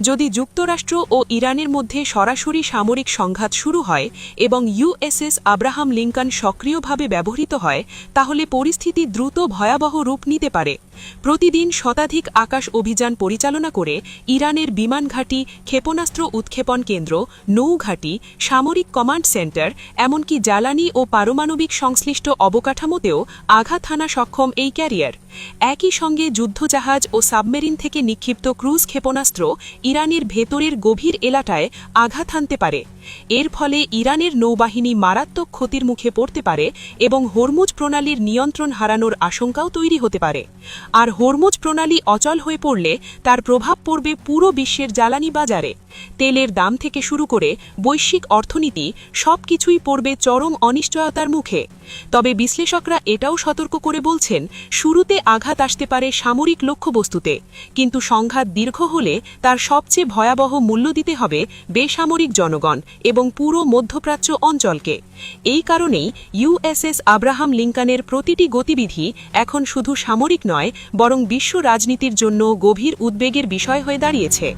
যদি যুক্তরাষ্ট্র ও ইরানের মধ্যে সরাসরি সামরিক সংঘাত শুরু হয় এবং ইউএসএস আব্রাহাম লিঙ্কন সক্রিয়ভাবে ব্যবহৃত হয় তাহলে পরিস্থিতি দ্রুত ভয়াবহ রূপ নিতে পারে। প্রতিদিন শতাধিক আকাশ অভিযান পরিচালনা করে ইরানের বিমান ঘাঁটি, ক্ষেপণাস্ত্র উৎক্ষেপণ কেন্দ্র, নৌঘাঁটি, সামরিক কমান্ড সেন্টার, এমনকি জ্বালানি ও পারমাণবিক সংশ্লিষ্ট অবকাঠামোতেও আঘাত হানা সক্ষম এই ক্যারিয়ার। একই সঙ্গে যুদ্ধজাহাজ ও সাবমেরিন থেকে নিক্ষিপ্ত ক্রুজ ক্ষেপণাস্ত্র ইরানের ভেতরের গভীর এলাকায় আঘাত হানতে পারে। এর ফলে ইরানের নৌবাহিনী মারাত্মক ক্ষতির মুখে পড়তে পারে এবং হরমুজ প্রণালীর নিয়ন্ত্রণ হারানোর আশঙ্কাও তৈরি হতে পারে। আর হরমুজ প্রণালী অচল হয়ে পড়লে তার প্রভাব পড়বে পুরো বিশ্বের জ্বালানি বাজারে। তেলের দাম থেকে শুরু করে বৈশ্বিক অর্থনীতি সবকিছুই পড়বে চরম অনিশ্চয়তার মুখে। তবে বিশ্লেষকরা এটাও সতর্ক করে বলছেন, শুরুতে আঘাত আসতে পারে সামরিক লক্ষ্যবস্তুতে, কিন্তু সংঘাত দীর্ঘ হলে তার সবচেয়ে ভয়াবহ মূল্য দিতে হবে বেসামরিক জনগণ এবং পুরো মধ্যপ্রাচ্য অঞ্চলকে। এই কারণেই ইউএসএস আব্রাহাম লিঙ্কনের প্রতিটি গতিবিধি এখন শুধু সামরিক নয়, বরং বিশ্ব রাজনীতির জন্য গভীর উদ্বেগের বিষয় হয়ে দাঁড়িয়েছে।